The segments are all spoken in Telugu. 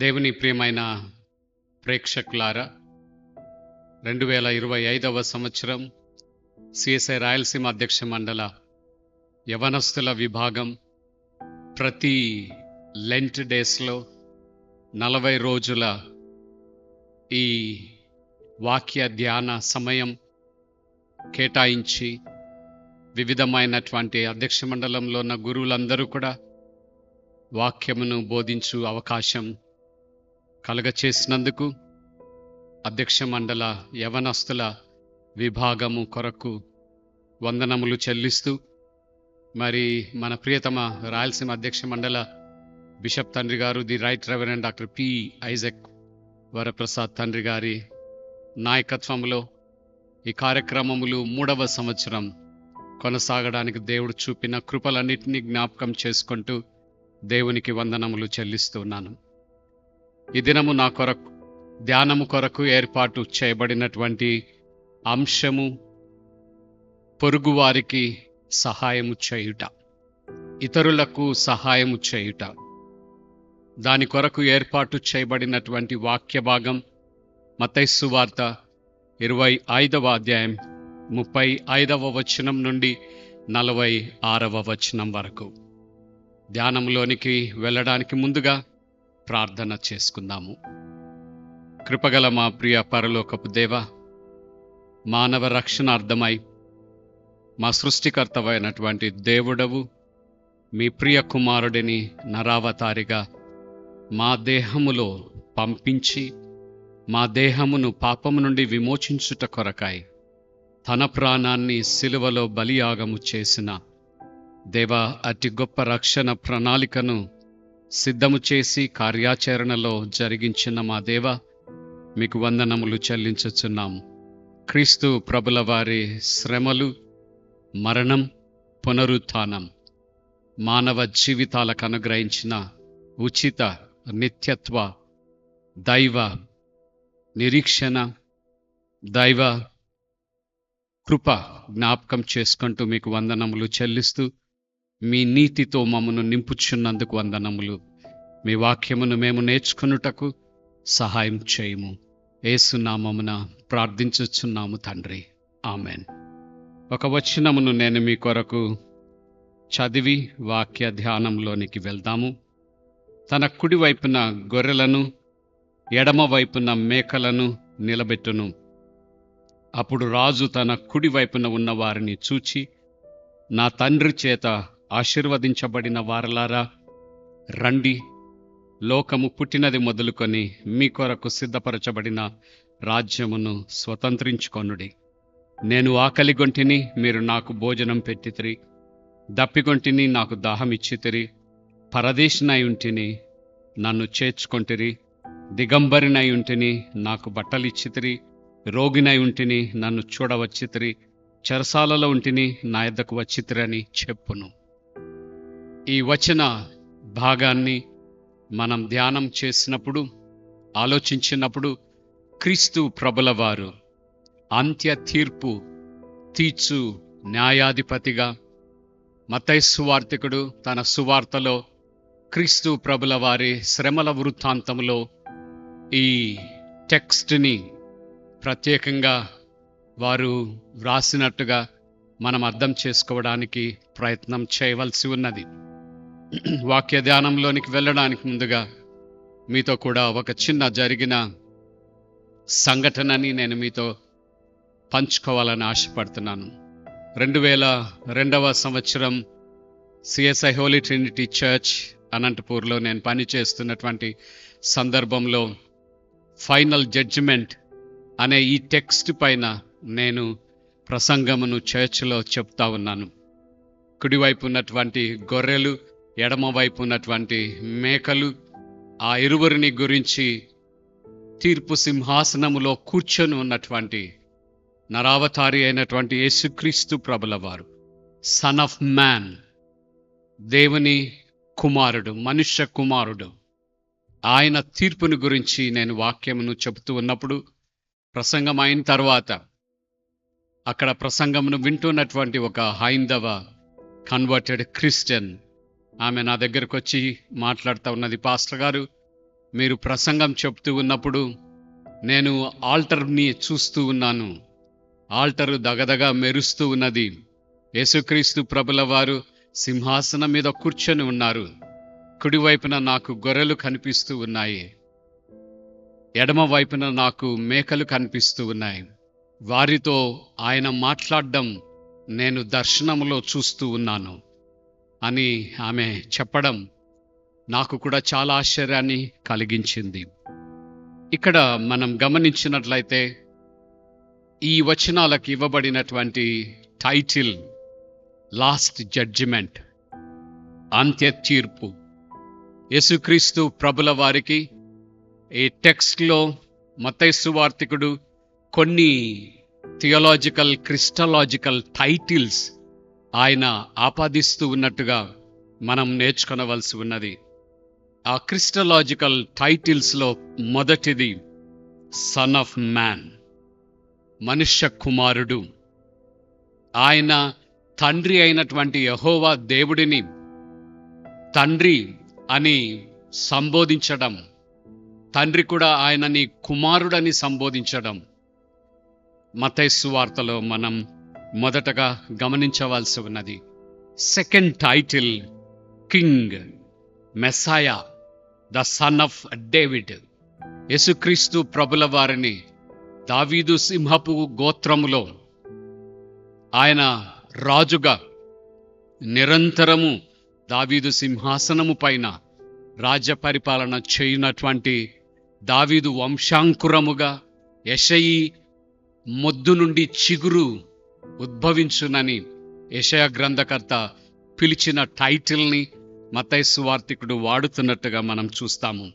దేవుని ప్రియమైన ప్రేక్షకులారా, 2025వ సంవత్సరం సిఎస్ఐ రాయలసీమ అధ్యక్ష మండల యవనస్తుల విభాగం ప్రతి లెంట్ డేస్లో 40 రోజుల ఈ వాక్య ధ్యాన సమయం కేటాయించి వివిధమైనటువంటి అధ్యక్ష మండలంలో ఉన్న గురువులందరూ కూడా వాక్యమును బోధించు అవకాశం కలగచేసినందుకు అధ్యక్ష మండల యవనస్తుల విభాగము కొరకు వందనములు చెల్లిస్తూ, మరి మన ప్రియతమ రాయలసీమ అధ్యక్ష మండల బిషప్ తండ్రి గారు, the right reverend doctor P Isaac Varaprasad తండ్రి గారి నాయకత్వంలో ఈ కార్యక్రమములు 3వ సంవత్సరం కొనసాగడానికి దేవుడు చూపిన కృపలన్నింటినీ జ్ఞాపకం చేసుకుంటూ దేవునికి వందనములు చెల్లిస్తున్నాను. ఈ దినము నా కొరకు ధ్యానము కొరకు ఏర్పాటు చేయబడినటువంటి అంశము పొరుగువారికి సహాయము చేయుట, ఇతరులకు సహాయము చేయుట. దాని కొరకు ఏర్పాటు చేయబడినటువంటి వాక్య భాగం మత్తయి సువార్త 25వ అధ్యాయం 35వ వచనం నుండి 46వ వచనం వరకు. ధ్యానంలోనికి వెళ్ళడానికి ముందుగా ప్రార్థన చేసుకుందాము. కృపగల మా ప్రియ పరలోకపు దేవ, మానవ రక్షణార్థమై మా సృష్టికర్తవైనటువంటి దేవుడవు మీ ప్రియ కుమారుడిని నరావతారిగా మా దేహములో పంపించి మా దేహమును పాపము నుండి విమోచించుట కొరకై తన ప్రాణాన్ని సిలువలో బలియాగము చేసిన దేవా, అతి గొప్ప రక్షణ ప్రణాళికను సిద్ధము చేసి కార్యాచరణలో జరిగించిన మా దేవ, మీకు వందనములు చెల్లించుచున్నాము. క్రీస్తు ప్రభుల వారి శ్రమలు, మరణం, పునరుత్థానం మానవ జీవితాలకు అనుగ్రహించిన ఉచిత నిత్యత్వ దైవ నిరీక్షణ, దైవ కృప జ్ఞాపకం చేసుకుంటూ మీకు వందనములు చెల్లిస్తూ, మీ నీతితో మమ్మను నింపుచున్నందుకు వందనములు. మీ వాక్యమును మేము నేర్చుకున్నటకు సహాయం చేయము. యేసు నామమున ప్రార్థించుచున్నాము తండ్రి, ఆమెన్. ఒక వచనమును నేను మీ కొరకు చదివి వాక్య ధ్యానంలోనికి వెళ్దాము. తన కుడి వైపున గొర్రెలను, ఎడమ వైపున మేకలను నిలబెట్టును. అప్పుడు రాజు తన కుడి వైపున ఉన్న వారిని చూచి, నా తండ్రి చేత ఆశీర్వదించబడిన వారలారా, రండి, లోకము పుట్టినది మొదలుకొని మీ కొరకు సిద్ధపరచబడిన రాజ్యమును స్వతంత్రించుకొనుడి. నేను ఆకలిగొంటిని, మీరు నాకు భోజనం పెట్టితిరి. దప్పిగొంటిని, నాకు దాహమిచ్చితిరి. పరదేశినై ఉంటిని, నన్ను చేర్చుకొంటిరి. దిగంబరినై ఉంటిని, నాకు బట్టలిచ్చితిరి. రోగినై ఉంటిని, నన్ను చూడవచ్చితిరి. చెరసాలలో ఉంటిని, నా యొద్దకు వచ్చితిరని చెప్పును. ఈ వచన భాగాన్ని మనం ధ్యానం చేసినప్పుడు, ఆలోచించినప్పుడు, క్రీస్తు ప్రభుల వారు అంత్య తీర్పు తీర్చు న్యాయాధిపతిగా మత్తయి సువార్తికుడు తన సువార్తలో క్రీస్తు ప్రభుల వారి శ్రమల వృత్తాంతంలో ఈ టెక్స్ట్ని ప్రత్యేకంగా వారు వ్రాసినట్టుగా మనం అర్థం చేసుకోవడానికి ప్రయత్నం చేయవలసి ఉన్నది. వాక్య ధ్యానంలోనికి వెళ్ళడానికి ముందుగా మీతో కూడా ఒక చిన్న జరిగిన సంఘటనని నేను మీతో పంచుకోవాలని ఆశపడుతున్నాను. 2002వ సంవత్సరం సిఎస్ఐ హోలీ ట్రినిటీ చర్చ్ అనంతపూర్లో నేను పనిచేస్తున్నటువంటి సందర్భంలో ఫైనల్ జడ్జిమెంట్ అనే ఈ టెక్స్ట్ పైన నేను ప్రసంగమును చర్చ్లో చెప్తా ఉన్నాను. కుడివైపు ఉన్నటువంటి గొర్రెలు, ఎడమవైపు ఉన్నటువంటి మేకలు, ఆ ఇరువురిని గురించి తీర్పు సింహాసనములో కూర్చొని ఉన్నటువంటి నరావతారి అయినటువంటి యేసుక్రీస్తు ప్రభుల వారు, సన్ ఆఫ్ మ్యాన్, దేవుని కుమారుడు, మనుష్య కుమారుడు, ఆయన తీర్పుని గురించి నేను వాక్యమును చెబుతూ ఉన్నప్పుడు, ప్రసంగం అయిన తర్వాత అక్కడ ప్రసంగమును వింటున్నటువంటి ఒక హైందవ కన్వర్టెడ్ క్రిస్టియన్ ఆమె నా దగ్గరకు వచ్చి మాట్లాడుతూ ఉన్నది, పాస్టర్ గారు, మీరు ప్రసంగం చెప్తూ ఉన్నప్పుడు నేను ఆల్టర్ని చూస్తూ ఉన్నాను. ఆల్టరు దగదగ మెరుస్తూ ఉన్నది. యేసుక్రీస్తు ప్రభుల వారు సింహాసనం మీద కూర్చొని ఉన్నారు. కుడివైపున నాకు గొర్రెలు కనిపిస్తూ ఉన్నాయి. ఎడమ వైపున నాకు మేకలు కనిపిస్తూ ఉన్నాయి. వారితో ఆయన మాట్లాడడం నేను దర్శనంలో చూస్తూ ఉన్నాను అని ఆమె చెప్పడం నాకు కూడా చాలా ఆశ్చర్యాన్ని కలిగించింది. ఇక్కడ మనం గమనించినట్లయితే ఈ వచనాలకు ఇవ్వబడినటువంటి టైటిల్ లాస్ట్ జడ్జిమెంట్, అంత్య తీర్పు. యేసుక్రీస్తు ప్రభుల వారికి ఈ టెక్స్ట్లో మత్తయి సువార్తికుడు కొన్ని థియోలాజికల్, క్రిస్టలాజికల్ టైటిల్స్ ఆయన ఆపాదిస్తూ ఉన్నట్టుగా మనం నేర్చుకొనవలసి ఉన్నది. ఆ క్రిస్టలాజికల్ టైటిల్స్లో మొదటిది సన్ ఆఫ్ మ్యాన్, మనుష్య కుమారుడు. ఆయన తండ్రి అయినటువంటి యెహోవా దేవుడిని తండ్రి అని సంబోధించడం, తండ్రి కూడా ఆయనని కుమారుడని సంబోధించడం మత్తయి సువార్తలో మనం మొదటగా గమనించవలసి ఉన్నది. Second title king, మెస్సాయా, the son of David. యేసుక్రీస్తు ప్రభుల వారిని దావీదు సింహపు గోత్రములో ఆయన రాజుగా నిరంతరము దావీదు సింహాసనము పైన రాజ్య పరిపాలన చేయునటువంటి దావీదు వంశాంకురముగా యెషయి మొద్దు నుండి చిగురు ఉద్భవించునని యెషయా గ్రంథకర్త పిలిచిన టైటిల్ని మత్తయి సువార్తికుడు వాడుతున్నట్టుగా మనం చూస్తాము.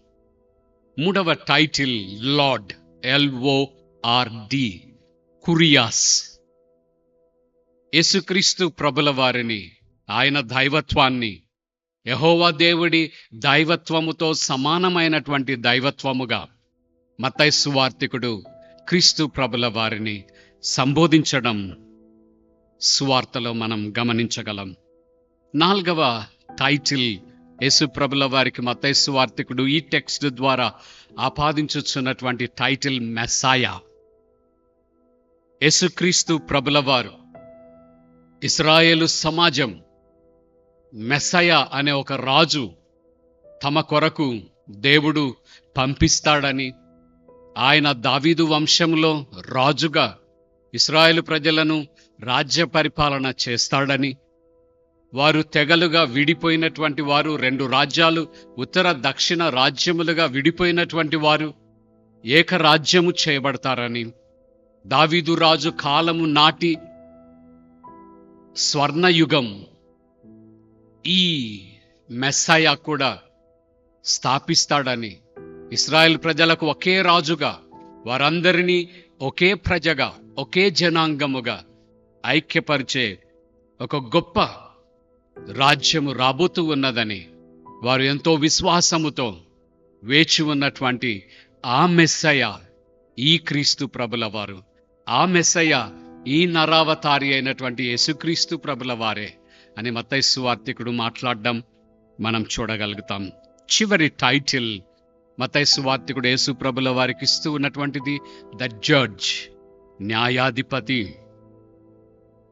మూడవ టైటిల్ లార్డ్, LORD, కురియాస్. యేసుక్రీస్తు ప్రభుల వారిని, ఆయన దైవత్వాన్ని, యెహోవా దేవుడి దైవత్వముతో సమానమైనటువంటి దైవత్వముగా మత్తయి సువార్తికుడు క్రీస్తు ప్రభుల వారిని సంబోధించడం సువార్తలో మనం గమనించగలం. నాలుగవ టైటిల్ యేసు ప్రభుల వారికి మత్తయి సువార్తికుడు ఈ టెక్స్ట్ ద్వారా ఆపాదించుచున్నటువంటి టైటిల్ మెస్సాయా. యేసుక్రీస్తు ప్రభుల వారు ఇశ్రాయేలు సమాజం మెస్సయా అనే ఒక రాజు తమ కొరకు దేవుడు పంపిస్తాడని, ఆయన దావీదు వంశంలో రాజుగా ఇశ్రాయేలు ప్రజలను రాజ్య పరిపాలన చేస్తాడని, వారు తెగలుగా విడిపోయినటువంటి వారు, 2 రాజ్యాలు ఉత్తర దక్షిణ రాజ్యములుగా విడిపోయినటువంటి వారు ఏకరాజ్యము చేయబడతారని, దావీదు రాజు కాలము నాటి స్వర్ణయుగం ఈ మెస్సయా కూడా స్థాపిస్తాడని, ఇశ్రాయేల్ ప్రజలకు ఒకే రాజుగా, వారందరినీ ఒకే ప్రజగా, ఒకే జనాంగముగా ఐక్యపరిచే ఒక గొప్ప రాజ్యము రాబోతూ ఉన్నదని వారు ఎంతో విశ్వాసముతో వేచి ఉన్నటువంటి ఆ మెస్సయా ఈ క్రీస్తు ప్రభుల వారు, ఆ మెస్సయా ఈ నరావతారి అయినటువంటి యేసుక్రీస్తు ప్రభుల వారే అని మత్తయి సువార్తికుడు మాట్లాడడం మనం చూడగలుగుతాం. చివరి టైటిల్ మత్తయి సువార్తికుడు యేసు ప్రభుల వారికి ఇస్తూ ఉన్నటువంటిది ద జడ్జ్, న్యాయాధిపతి.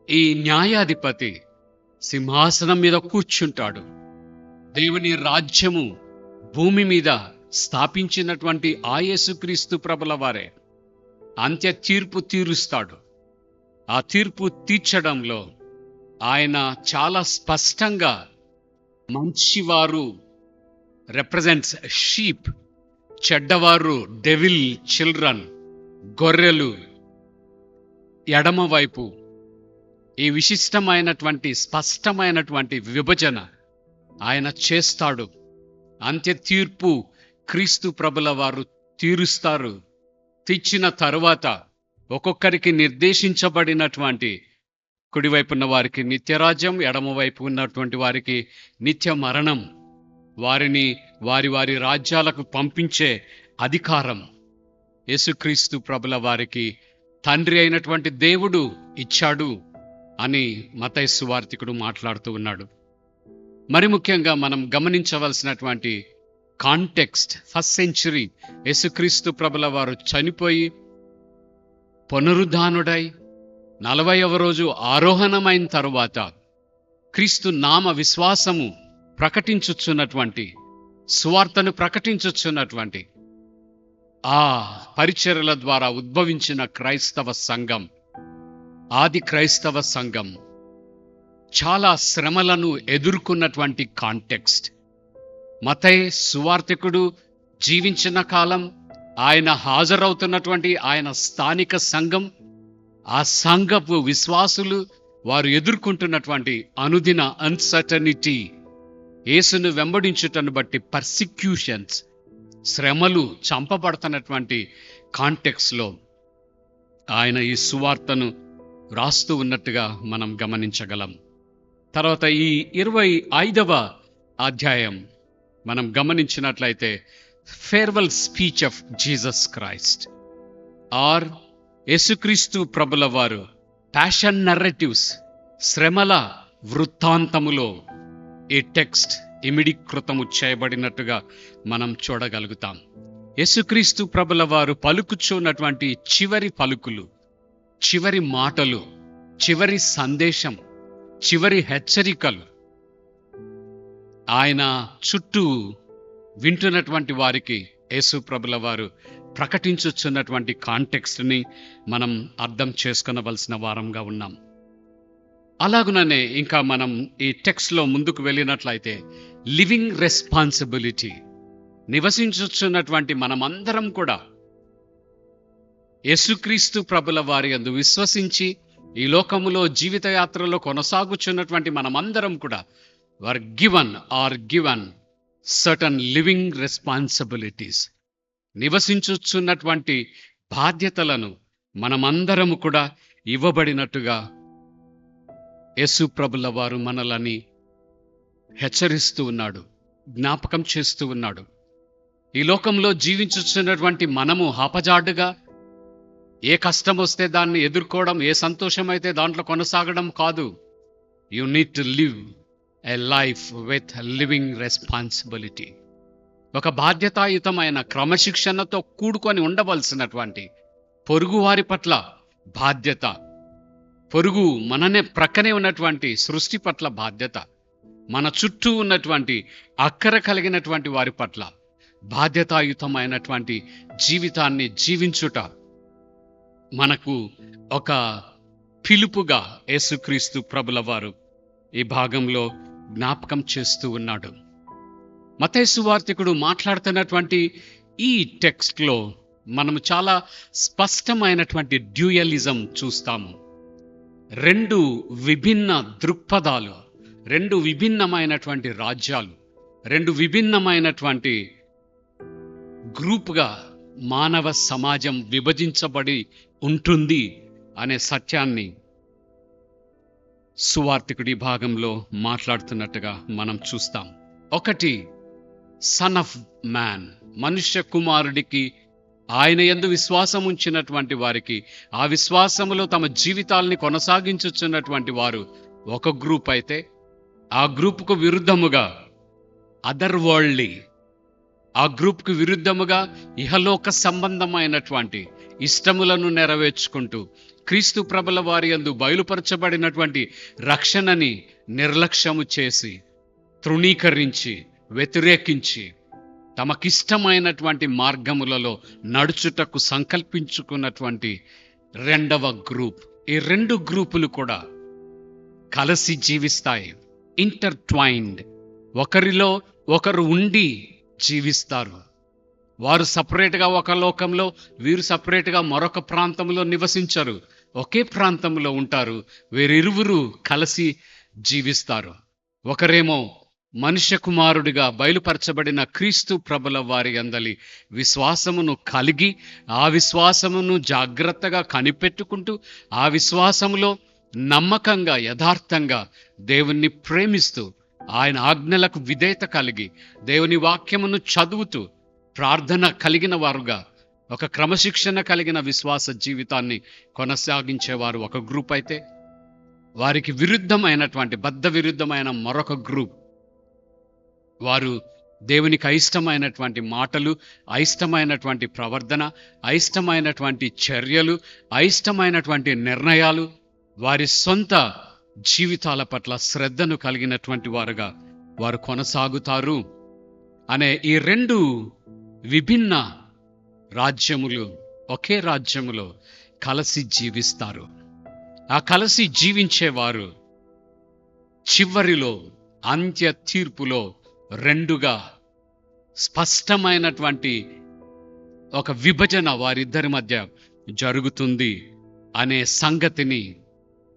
ఈ న్యాయాధిపతి సింహాసనం మీద కూర్చుంటాడు. దేవుని రాజ్యము భూమి మీద స్థాపించినటువంటి ఆ యేసుక్రీస్తు ప్రభుల వారే అంత్య తీర్పు తీరుస్తాడు. ఆ తీర్పు తీర్చడంలో ఆయన చాలా స్పష్టంగా మంచివారు రిప్రజెంట్స్ షీప్, చెడ్డవారు డెవిల్ చిల్డ్రన్, గొర్రెలు ఎడమవైపు, ఈ విశిష్టమైనటువంటి స్పష్టమైనటువంటి విభజన ఆయన చేస్తాడు. అంత్య తీర్పు క్రీస్తు ప్రభుల వారు తీరుస్తారు. తీర్చిన తరువాత ఒక్కొక్కరికి నిర్దేశించబడినటువంటి, కుడివైపున్న వారికి నిత్యరాజ్యం, ఎడమవైపు ఉన్నటువంటి వారికి నిత్య మరణం, వారిని వారి వారి రాజ్యాలకు పంపించే అధికారం యేసుక్రీస్తు ప్రభుల వారికి తండ్రి అయినటువంటి దేవుడు ఇచ్చాడు అని మత్తయి సువార్తికుడు మాట్లాడుతూ ఉన్నాడు. మరి ముఖ్యంగా మనం గమనించవలసినటువంటి కాంటెక్స్ట్ ఫస్ట్ సెంచరీ యేసుక్రీస్తు ప్రభుల వారు చనిపోయి పునరుద్ధానుడై 40వ రోజు ఆరోహణమైన తరువాత క్రీస్తు నామ విశ్వాసము ప్రకటించుచున్నటువంటి సువార్తను ప్రకటించుచున్నటువంటి ఆ పరిచర్యల ద్వారా ఉద్భవించిన క్రైస్తవ సంఘం, ఆది క్రైస్తవ సంఘం చాలా శ్రమలను ఎదుర్కొన్నటువంటి కాంటెక్స్ట్. మత్తయి సువార్తికుడు జీవించిన కాలం, ఆయన హాజరవుతున్నటువంటి ఆయన స్థానిక సంఘం, ఆ సంఘపు విశ్వాసులు వారు ఎదుర్కొంటున్నటువంటి అనుదిన అన్సర్టనిటీ, యేసును వెంబడించుటను బట్టి పర్సిక్యూషన్స్, శ్రమలు, చంపబడుతున్నటువంటి కాంటెక్స్లో ఆయన ఈ సువార్తను రాస్తూ ఉన్నట్టుగా మనం గమనించగలం. తర్వాత ఈ 25వ అధ్యాయం మనం గమనించినట్లయితే farewell speech of Jesus Christ or యేసుక్రీస్తు ప్రభుల వారు ప్యాషన్ నర్రేటివ్స్, శ్రమల వృత్తాంతములో ఈ టెక్స్ట్ ఇమిడీకృతము చేయబడినట్టుగా మనం చూడగలుగుతాం. యేసుక్రీస్తు ప్రభుల వారు పలుకుచున్నటువంటి చివరి పలుకులు, చివరి మాటలు, చివరి సందేశం, చివరి హెచ్చరికలు ఆయన చుట్టూ వింటున్నటువంటి వారికి యేసు ప్రభుల వారు ప్రకటించుచున్నటువంటి కాంటెక్స్ట్ని మనం అర్థం చేసుకొనవలసిన వారంగా ఉన్నాం. అలాగుననే ఇంకా మనం ఈ టెక్స్ట్లో ముందుకు వెళ్ళినట్లయితే లివింగ్ రెస్పాన్సిబిలిటీ, నివసించుచున్నటువంటి మనమందరం కూడా యేసుక్రీస్తు ప్రభుల వారి యందు విశ్వసించి ఈ లోకములో జీవితయాత్రలో కొనసాగుచున్నటువంటి మనమందరం కూడా గివన్ సర్టన్ లివింగ్ రెస్పాన్సిబిలిటీస్, నివసించుచున్నటువంటి బాధ్యతలను మనమందరము కూడా ఇవ్వబడినట్టుగా యేసు ప్రభుల వారు మనలని హెచ్చరిస్తూ ఉన్నాడు, జ్ఞాపకం చేస్తూ ఉన్నాడు. ఈ లోకంలో జీవించుచున్నటువంటి మనము హాపజాడుగా ఏ కష్టం వస్తే దాన్ని ఎదుర్కోవడం, ఏ సంతోషం అయితే దాంట్లో కొనసాగడం కాదు. You need to live a life with living responsibility. ఒక బాధ్యతాయుతమైన క్రమశిక్షణతో కూడుకొని ఉండవలసినటువంటి పొరుగువారి పట్ల బాధ్యత, పొరుగు మననే ప్రక్కనే ఉన్నటువంటి సృష్టి పట్ల బాధ్యత, మన చుట్టూ ఉన్నటువంటి అక్కర కలిగినటువంటి వారి పట్ల బాధ్యతాయుతమైనటువంటి జీవితాన్ని జీవించుట మనకు ఒక పిలుపుగా యేసుక్రీస్తు ప్రభుల వారు ఈ భాగంలో జ్ఞాపకం చేస్తూ ఉన్నాడు. మత్తయి సువార్తికుడు మాట్లాడుతున్నటువంటి ఈ టెక్స్ట్లో మనము చాలా స్పష్టమైనటువంటి డ్యూయలిజం చూస్తాము. రెండు విభిన్న దృక్పథాలు, రెండు విభిన్నమైనటువంటి రాజ్యాలు, రెండు విభిన్నమైనటువంటి గ్రూప్గా మానవ సమాజం విభజించబడి ఉంటుంది అనే సత్యాన్ని సువార్తికుడి భాగంలో మాట్లాడుతున్నట్టుగా మనం చూస్తాం. ఒకటి సన్ ఆఫ్ మ్యాన్, మనుష్య కుమారుడికి, ఆయన యందు విశ్వాసం ఉంచినటువంటి వారికి, ఆ విశ్వాసములో తమ జీవితాల్ని కొనసాగించుచున్నటువంటి వారు ఒక గ్రూప్ అయితే, ఆ గ్రూపుకు విరుద్ధముగా అదర్ వరల్డ్లీ, ఆ గ్రూప్కు విరుద్ధముగా ఇహలోక సంబంధమైనటువంటి ఇష్టములను నెరవేర్చుకుంటూ క్రీస్తు ప్రభుల వారి యందు బయలుపరచబడినటువంటి రక్షణని నిర్లక్ష్యము చేసి, తృణీకరించి, వ్యతిరేకించి తమకిష్టమైనటువంటి మార్గములలో నడుచుటకు సంకల్పించుకున్నటువంటి రెండవ గ్రూప్. ఈ రెండు గ్రూపులు కూడా కలిసి జీవిస్తాయి, ఇంటర్ట్వైన్డ్. ఒకరిలో ఒకరు ఉండి జీవిస్తారు. వారు సపరేట్గా ఒక లోకంలో, వీరు సపరేట్గా మరొక ప్రాంతంలో నివసించరు, ఒకే ప్రాంతంలో ఉంటారు. వీరిరువురు కలిసి జీవిస్తారు. ఒకరేమో మనుష్య కుమారుడిగా బయలుపరచబడిన క్రీస్తు ప్రభుల వారి యందలి విశ్వాసమును కలిగి, ఆ విశ్వాసమును జాగ్రత్తగా కనిపెట్టుకుంటూ, ఆ విశ్వాసములో నమ్మకంగా, యథార్థంగా దేవుణ్ణి ప్రేమిస్తూ, ఆయన ఆజ్ఞలకు విధేయత కలిగి, దేవుని వాక్యమును చదువుతూ, ప్రార్థన కలిగిన వారుగా, ఒక క్రమశిక్షణ కలిగిన విశ్వాస జీవితాన్ని కొనసాగించేవారు ఒక గ్రూప్ అయితే, వారికి విరుద్ధమైనటువంటి, బద్ధ విరుద్ధమైన మరొక గ్రూప్, వారు దేవునికి అయిష్టమైనటువంటి మాటలు, అయిష్టమైనటువంటి ప్రవర్తన, అయిష్టమైనటువంటి చర్యలు, అయిష్టమైనటువంటి నిర్ణయాలు, వారి సొంత జీవితాల పట్ల శ్రద్ధను కలిగినటువంటి వారుగా వారు కొనసాగుతారు అనే ఈ రెండు విభిన్న రాజ్యములు ఒకే రాజ్యములో కలిసి జీవిస్తారు. ఆ కలిసి జీవించేవారు చివరిలో అంత్య తీర్పులో రెండుగా స్పష్టమైనటువంటి ఒక విభజన వారిద్దరి మధ్య జరుగుతుంది అనే సంగతిని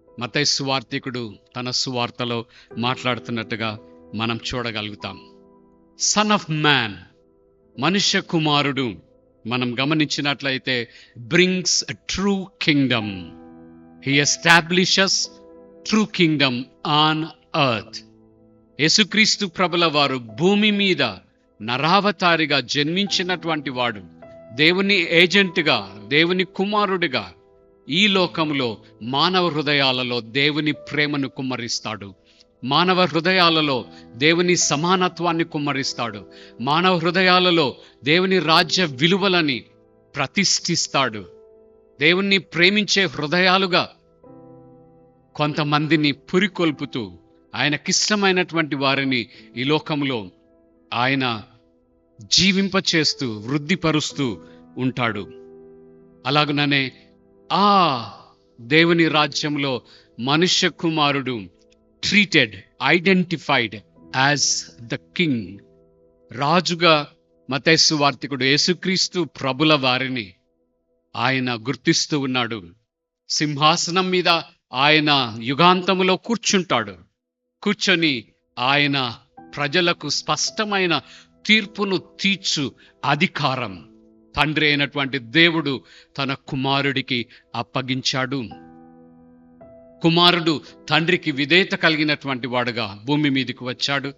మత్తయి సువార్తికుడు తన సువార్తలో మాట్లాడుతున్నట్టుగా మనం చూడగలుగుతాం. సన్ ఆఫ్ మ్యాన్, మనుష్య కుమారుడు, మనం గమనించినట్లయితే brings a true Kingdom. He establishes true Kingdom on earth. యేసుక్రీస్తు ప్రభుల వారు భూమి మీద నరావతారిగా జన్మించినటువంటి వాడు, దేవుని ఏజెంట్గా, దేవుని కుమారుడిగా ఈ లోకంలో మానవ హృదయాలలో దేవుని ప్రేమను కుమ్మరిస్తాడు. మానవ హృదయాలలో దేవుని సమానత్వాన్ని కుమ్మరిస్తాడు. మానవ హృదయాలలో దేవుని రాజ్య విలువలని ప్రతిష్ఠిస్తాడు. దేవుణ్ణి ప్రేమించే హృదయాలుగా కొంతమందిని పురికొల్పుతూ ఆయనకిష్టమైనటువంటి వారిని ఈ లోకంలో ఆయన జీవింపచేస్తూ వృద్ధిపరుస్తూ ఉంటాడు. అలాగుననే ఆ దేవుని రాజ్యంలో మనుష్య కుమారుడు treated, identified as the king. రాజుగా మత్తయి సువార్తికుడు యేసుక్రీస్తు ప్రభుల వారిని ఆయన గుర్తిస్తూ ఉన్నాడు. సింహాసనం మీద ఆయన యుగాంతములో కూర్చుంటాడు. కూర్చొని ఆయన ప్రజలకు స్పష్టమైన తీర్పును తీర్చు అధికారం తండ్రి అయినటువంటి దేవుడు తన కుమారుడికి అప్పగించాడు. కుమారుడు తండ్రికి విధేయత కలిగినటువంటి వాడుగా భూమి మీదకి వచ్చాడు.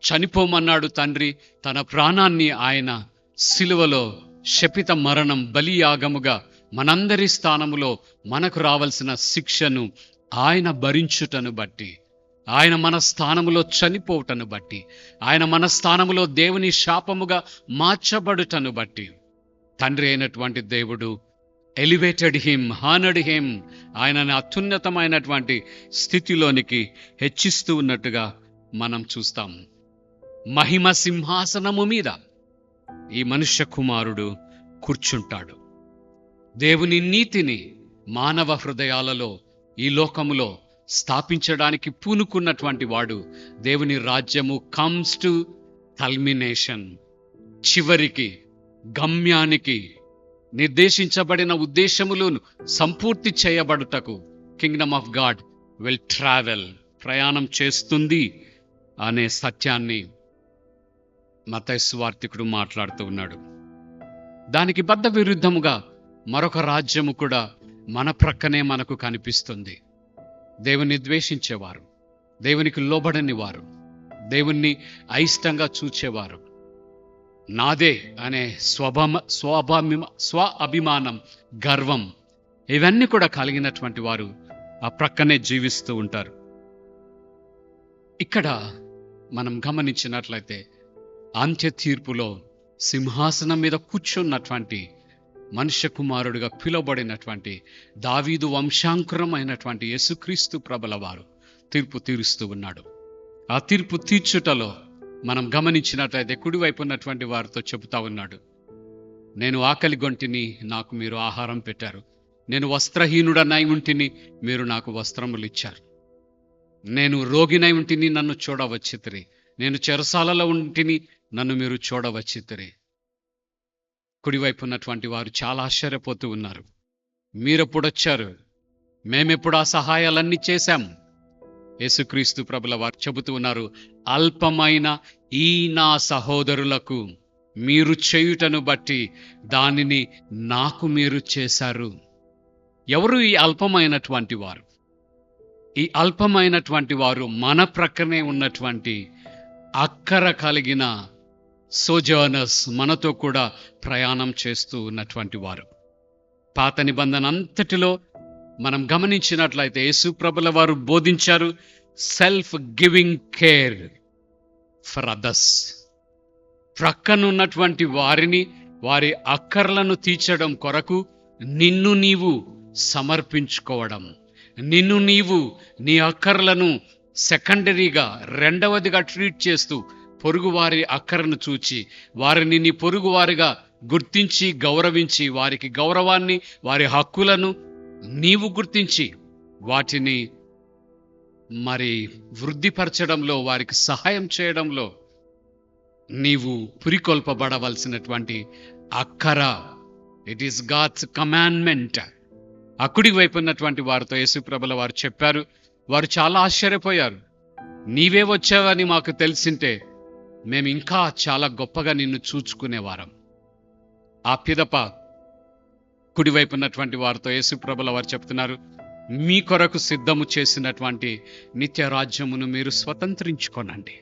చనిపోమన్నాడు తండ్రి. తన ప్రాణాన్ని ఆయన సిలువలో శపిత మరణం బలియాగముగా మనందరి స్థానములో మనకు రావలసిన శిక్షను ఆయన భరించుటను బట్టి, ఆయన మన స్థానములో చనిపోవుటను బట్టి, ఆయన మన స్థానములో దేవుని శాపముగా మార్చబడుటను బట్టి తండ్రి అయినటువంటి దేవుడు ఎలివేటెడ్ హిమ్, హానర్డ్ హిమ్, ఆయనని అత్యున్నతమైనటువంటి స్థితిలోనికి హెచ్చిస్తూ ఉన్నట్టుగా మనం చూస్తాం. మహిమ సింహాసనము మీద ఈ మనుష్య కుమారుడు కూర్చుంటాడు. దేవుని నీతిని మానవ హృదయాలలో ఈ లోకములో స్థాపించడానికి పూనుకున్నటువంటి వాడు. దేవుని రాజ్యము కమ్స్ టు కల్మినేషన్, చివరికి గమ్యానికి నిర్దేశించబడిన ఉద్దేశములను సంపూర్తి చేయబడుటకు kingdom of God will travel, ప్రయాణం చేస్తుంది అనే సత్యాన్ని మత్తయి సువార్తికుడు మాట్లాడుతూ ఉన్నాడు. దానికి బద్ధ విరుద్ధముగా మరొక రాజ్యము కూడా మన ప్రక్కనే మనకు కనిపిస్తుంది. దేవుని ద్వేషించేవారు, దేవునికి లోబడని వారు, దేవుణ్ణి అయిష్టంగా చూచేవారు, నాదే అనే స్వ అభిమానం, గర్వం, ఇవన్నీ కూడా కలిగినటువంటి వారు ఆ ప్రక్కనే జీవిస్తూ ఉంటారు. ఇక్కడ మనం గమనించినట్లయితే అంత్య తీర్పులో సింహాసనం మీద కూర్చున్నటువంటి మనుష్య కుమారుడిగా పిలువబడినటువంటి దావీదు వంశాంకురం అయినటువంటి యేసుక్రీస్తు ప్రభుల వారు తీర్పు తీరుస్తూ ఉన్నాడు. ఆ తీర్పు తీర్చుటలో మనం గమనించినట్లయితే కుడివైపు ఉన్నటువంటి వారితో చెబుతా ఉన్నాడు, నేను ఆకలి గొంటిని, నాకు మీరు ఆహారం పెట్టారు. నేను వస్త్రహీనుడనై ఉంటిని, మీరు నాకు వస్త్రములు ఇచ్చారు. నేను రోగినై ఉంటిని, నన్ను చూడవచ్చితిరి. నేను చెరసాలలో ఉంటిని, నన్ను మీరు చూడవచ్చితిరి. కుడివైపు ఉన్నటువంటి వారు చాలా ఆశ్చర్యపోతూ ఉన్నారు. మీరెప్పుడొచ్చారు? మేమెప్పుడు ఆ సహాయాలన్నీ చేశాము. యేసుక్రీస్తు ప్రభుల వారు చెబుతూ ఉన్నారు, అల్పమైన ఈ నా సహోదరులకు మీరు చేయుటను బట్టి దానిని నాకు మీరు చేశారు. ఎవరు ఈ అల్పమైనటువంటి వారు? ఈ అల్పమైనటువంటి వారు మన ప్రక్కనే ఉన్నటువంటి అక్కర కలిగిన సోజర్నర్స్, మనతో కూడా ప్రయాణం చేస్తూ ఉన్నటువంటి వారు. పాత నిబంధన అంతటిలో మనం గమనించినట్లయితే యేసు ప్రభుల వారు బోధించారు self giving care for others. ప్రక్కనున్నటువంటి వారిని వారి అక్కర్లను తీర్చడం కొరకు నిన్ను నీవు సమర్పించుకోవడం, నిన్ను నీవు నీ అక్కర్లను సెకండరీగా రెండవదిగా ట్రీట్ చేస్తూ పొరుగువారి అక్కరను చూచి వారిని నీ పొరుగువారిగా గుర్తించి గౌరవించి వారికి గౌరవాన్ని వారి హక్కులను నీవు గుర్తించి వాటిని మరి వృద్ధిపరచడంలో వారికి సహాయం చేయడంలో నీవు పురికొల్పబడవలసినటువంటి అక్కర. It is God's commandment. అకుడి వైపు ఉన్నటువంటి వారితో యేసుప్రభుల వారు చెప్పారు. వారు చాలా ఆశ్చర్యపోయారు. నీవే వచ్చావని మాకు తెలిసింటే మేము ఇంకా చాలా గొప్పగా నిన్ను చూచుకునేవారం. ఆ పిదప కుడివైపు ఉన్నటువంటి వారితో యేసుప్రభుల వారు చెప్తున్నారు, మీ కొరకు సిద్ధము చేసినటువంటి నిత్య రాజ్యమును మీరు స్వతంత్రించుకోనండి.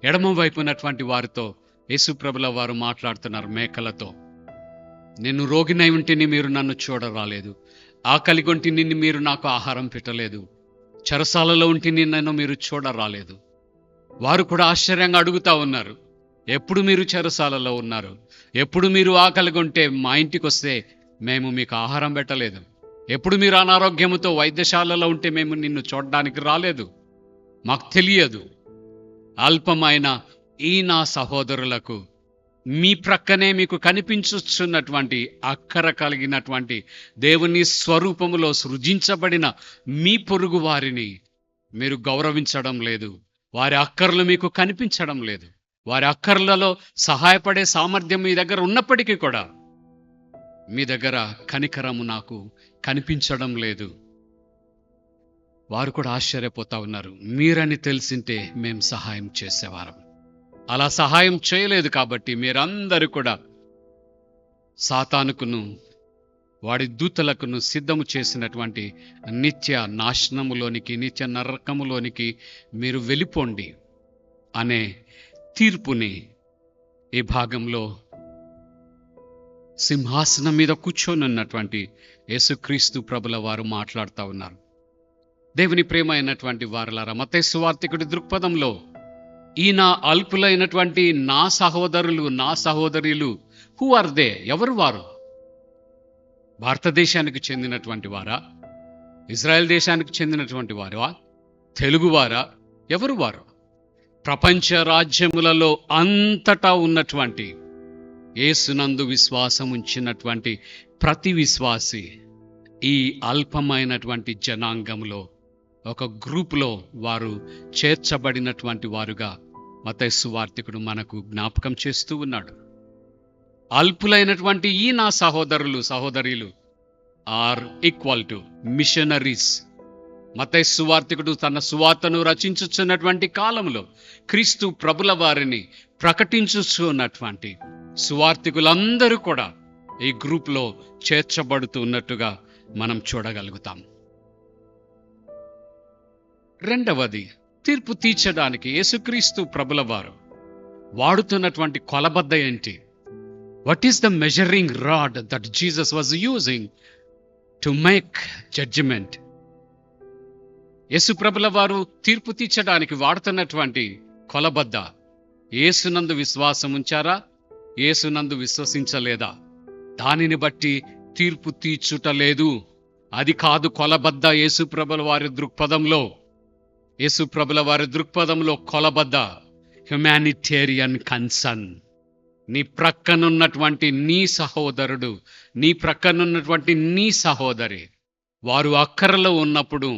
ఎడమ వైపు ఉన్నటువంటి వారితో యేసుప్రభుల వారు మాట్లాడుతున్నారు మేకలతో. నేను రోగినై ఉంటిని మీరు నన్ను చూడరాలేదు, ఆకలిగొంటిని మీరు నాకు ఆహారం పెట్టలేదు, చెరసాలలో ఉంటిని నన్ను మీరు చూడరాలేదు. వారు కూడా ఆశ్చర్యంగా అడుగుతా ఉన్నారు, ఎప్పుడు మీరు చెరసాలలో ఉన్నారు, ఎప్పుడు మీరు ఆకలిగొంటే మా ఇంటికి వస్తే మేము మీకు ఆహారం పెట్టలేదు, ఎప్పుడు మీరు అనారోగ్యముతో వైద్యశాలలో ఉంటే మేము నిన్ను చూడడానికి రాలేదు, మాకు తెలియదు. అల్పమైన ఈ నా సహోదరులకు మీ ప్రక్కనే మీకు కనిపించుచున్నటువంటి అక్కర కలిగినటువంటి దేవుని స్వరూపములో సృజించబడిన మీ పొరుగు వారిని మీరు గౌరవించడం లేదు. వారి అక్కర్లు మీకు కనిపించడం లేదు. వారి అక్కర్లలో సహాయపడే సామర్థ్యం మీ దగ్గర ఉన్నప్పటికీ కూడా మీ దగ్గర కనికరము నాకు కనిపించడం లేదు. వారు కూడా ఆశ్చర్యపోతా ఉన్నారు. మీరని తెలిసింటే మేం సహాయం చేసేవారం. అలా సహాయం చేయలేదు కాబట్టి మీరందరూ కూడా సాతానుకును వాడి దూతలకును సిద్ధము చేసినటువంటి నిత్య నాశనములోనికి, నిత్య నరకములోనికి మీరు వెళ్ళిపోండి అనే తీర్పుని ఈ భాగంలో సింహాసనం మీద కూర్చొనున్నటువంటి యేసుక్రీస్తు ప్రభుల వారు మాట్లాడుతూ ఉన్నారు. దేవుని ప్రేమ అయినటువంటి వారలారా, మత్తయి సువార్తికుడి దృక్పథంలో ఈ నా అల్పులైనటువంటి నా సహోదరులు, నా సహోదరులు, హూ ఆర్ దే? ఎవరు వారు? భారతదేశానికి చెందినటువంటి వారా? ఇజ్రాయెల్ దేశానికి చెందినటువంటి వారా? తెలుగువారా? ఎవరు వారు? ప్రపంచ రాజ్యములలో అంతటా ఉన్నటువంటి యేసునందు విశ్వాసం ఉంచినటువంటి ప్రతి విశ్వాసి ఈ అల్పమైనటువంటి జనాంగంలో ఒక గ్రూపులో వారు చేర్చబడినటువంటి వారుగా మత్తయి సువార్తికుడు మనకు జ్ఞాపకం చేస్తూ ఉన్నాడు. అల్పులైనటువంటి ఈ నా సహోదరులు, సహోదరీలు ఆర్ ఈక్వల్ టు మిషనరీస్. మత్తయి సువార్తికుడు తన సువార్తను రచించుచున్నటువంటి కాలంలో క్రీస్తు ప్రభుల వారిని ప్రకటించుచున్నటువంటి సువార్తికులందరూ కూడా ఈ గ్రూప్లో చేర్చబడుతూ ఉన్నట్టుగా మనం చూడగలుగుతాం. రెండవది, తీర్పు తీర్చడానికి యేసుక్రీస్తు ప్రభుల వారు వాడుతున్నటువంటి కొలబద్ద ఏంటి? What is the measuring rod that Jesus was using to make judgement? Yesu ప్రభుల వారు తీర్పు తీర్చడానికి వాడుతున్నటువంటి కొలబద్ద, యేసునందు విశ్వాసం ఉంచారా, యేసునందు విశ్వసించలేదా, దానిని బట్టి తీర్పు తీర్చుటలేదు. అది కాదు కొలబద్ద. యేసు ప్రభుల వారి దృక్పథంలో, యేసు ప్రభుల వారి దృక్పథంలో కొలబద్ద హ్యుమానిటేరియన్ కన్సర్న్. నీ ప్రక్కనున్నటువంటి నీ సహోదరుడు, నీ ప్రక్కనున్నటువంటి నీ సహోదరి, వారు అక్కరలో ఉన్నప్పుడు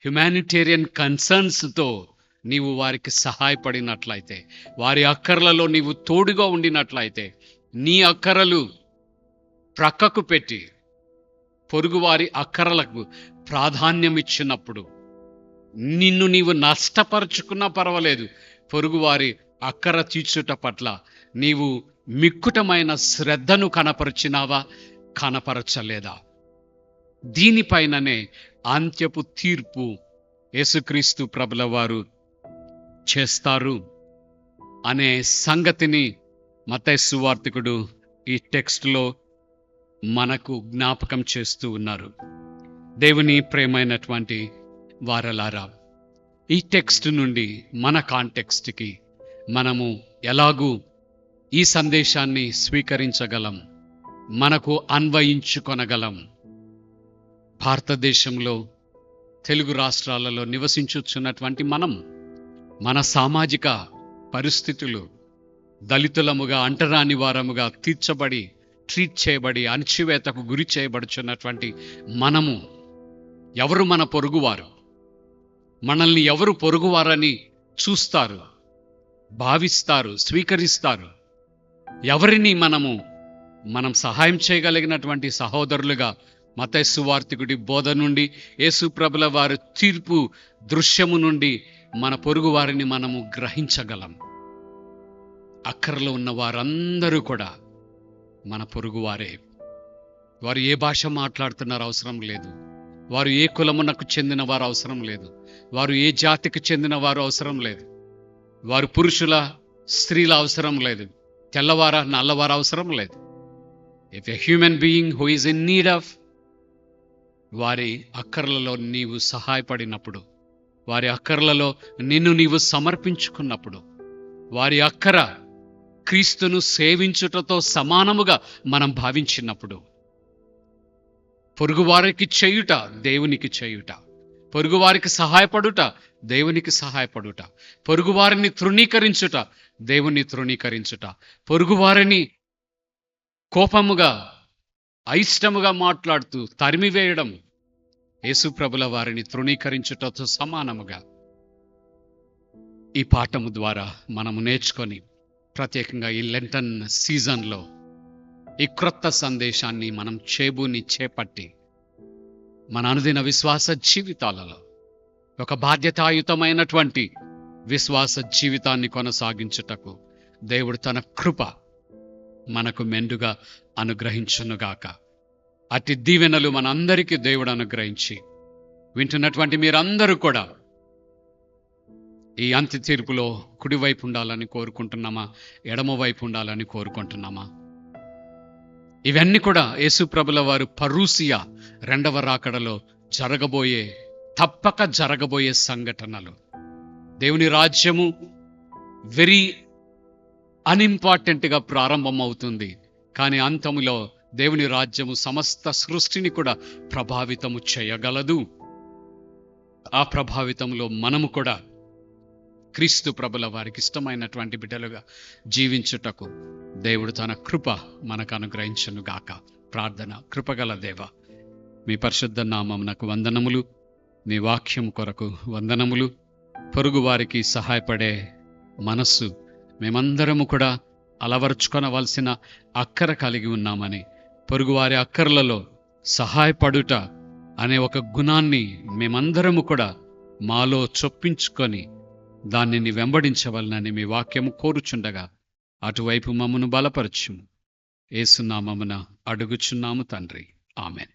హ్యుమానిటేరియన్ కన్సర్న్స్తో నీవు వారికి సహాయపడినట్లయితే, వారి అక్కర్లలో నీవు తోడుగా ఉండినట్లయితే, నీ అక్కరలు ప్రక్కకు పెట్టి పొరుగువారి అక్కరలకు ప్రాధాన్యం ఇచ్చినప్పుడు, నిన్ను నీవు నష్టపరుచుకున్నా పర్వాలేదు, పొరుగువారి అక్కర తీర్చుట పట్ల నీవు మిక్కుటమైన శ్రద్ధను కనపరిచినావా, కనపరచలేదా? దీనిపైననే అంత్యపు తీర్పు యేసుక్రీస్తు ప్రభుల వారు చేస్తారు అనే సంగతిని మత్తయి సువార్తికుడు ఈ టెక్స్ట్లో మనకు జ్ఞాపకం చేస్తూ ఉన్నారు. దేవుని ప్రేమైనటువంటి వారలారా, ఈ టెక్స్ట్ నుండి మన కాంటెక్స్ట్కి మనము ఎలాగూ ఈ సందేశాన్ని స్వీకరించగలం, మనకు అన్వయించుకొనగలం. భారతదేశంలో తెలుగు రాష్ట్రాలలో నివసించుచున్నటువంటి మనం, మన సామాజిక పరిస్థితులు, దళితులముగా, అంటరాని వారముగా తీర్చబడి, ట్రీట్ చేయబడి, అణచివేతకు గురి చేయబడుచున్నటువంటి మనము, ఎవరు మన పొరుగువారు? మనల్ని ఎవరు పొరుగువారని చూస్తారు, భావిస్తారు, స్వీకరిస్తారు? ఎవరిని మనం సహాయం చేయగలిగినటువంటి సహోదరులుగా మత్తయి సువార్తికుడి బోధ నుండి, యేసు ప్రభుల వారి తీర్పు దృశ్యము నుండి మన పొరుగు వారిని మనము గ్రహించగలం. అక్కరలో ఉన్న వారందరూ కూడా మన పొరుగువారే. వారు ఏ భాష మాట్లాడుతున్నారు అవసరం లేదు, వారు ఏ కులమునకు చెందిన వారు అవసరం లేదు, వారు ఏ జాతికి చెందిన వారు అవసరం లేదు, వారు పురుషుల స్త్రీల అవసరం లేదు, తెల్లవార నల్లవారు అవసరం లేదు. If a human being who is in need of, వారి అక్కర్లలో నీవు సహాయపడినప్పుడు, వారి అక్కర్లలో నిన్ను నీవు సమర్పించుకున్నప్పుడు, వారి అక్కర క్రీస్తును సేవించుటతో సమానముగా మనం భావించినప్పుడు, పొరుగువారికి చేయుట దేవునికి చేయుట, పొరుగువారికి సహాయపడుట దేవునికి సహాయపడుట, పొరుగువారిని తృణీకరించుట దేవుని తృణీకరించుట, పొరుగువారిని కోపముగా అయిష్టముగా మాట్లాడుతూ తరిమివేయడం యేసు ప్రభుల వారిని తృణీకరించుటతో సమానముగా. ఈ పాఠము ద్వారా మనము నేర్చుకొని, ప్రత్యేకంగా ఈ లెంటన్ సీజన్లో ఈ క్రొత్త సందేశాన్ని మనం చేపట్టి మన అనుదిన విశ్వాస జీవితాలలో ఒక బాధ్యతాయుతమైనటువంటి విశ్వాస జీవితాన్ని కొనసాగించుటకు దేవుడు తన కృప మనకు మెండుగా అనుగ్రహించునుగాక. అట్టి దీవెనలు మనందరికీ దేవుడు అనుగ్రహించి, వింటున్నటువంటి మీరందరూ కూడా ఈ అంత్య తీర్పులో కుడివైపు ఉండాలని కోరుకుంటున్నామా, ఎడమవైపు ఉండాలని కోరుకుంటున్నామా? ఇవన్నీ కూడా యేసు ప్రభుల వారు పరూసియా రెండవ రాకడలో తప్పక జరగబోయే సంఘటనలు. దేవుని రాజ్యము వెరీ అన్ఇంపార్టెంట్గా ప్రారంభమవుతుంది, కానీ అంతములో దేవుని రాజ్యము సమస్త సృష్టిని కూడా ప్రభావితము చేయగలదు. ఆ ప్రభావితంలో మనము కూడా క్రీస్తు ప్రభుల వారికి ఇష్టమైనటువంటి బిడ్డలుగా జీవించుటకు దేవుడు తన కృప మనకు అనుగ్రహించును గాక. ప్రార్థన. కృపగల దేవ, మీ పరిశుద్ధ నామమునకు వందనములు, మీ వాక్యం కొరకు వందనములు. పొరుగు వారికి సహాయపడే మనస్సు మేమందరము కూడా అలవర్చుకొనవలసిన అక్కర కలిగి ఉన్నామని, పొరుగువారి అక్కర్లలో సహాయపడుట అనే ఒక గుణాన్ని మేమందరము కూడా మాలో చొప్పించుకొని దానిని వెంబడించవలనని మీ వాక్యము కోరుచుండగా, అటువైపు మమ్మను బలపరచుము. యేసునామమున అడుగుచున్నాము తండ్రి, ఆమెన్.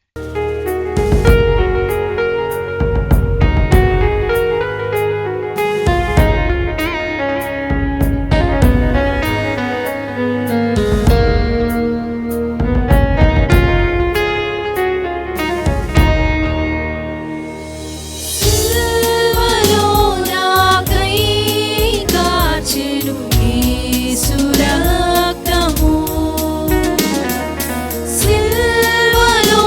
సిల్వలో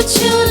కూర్చును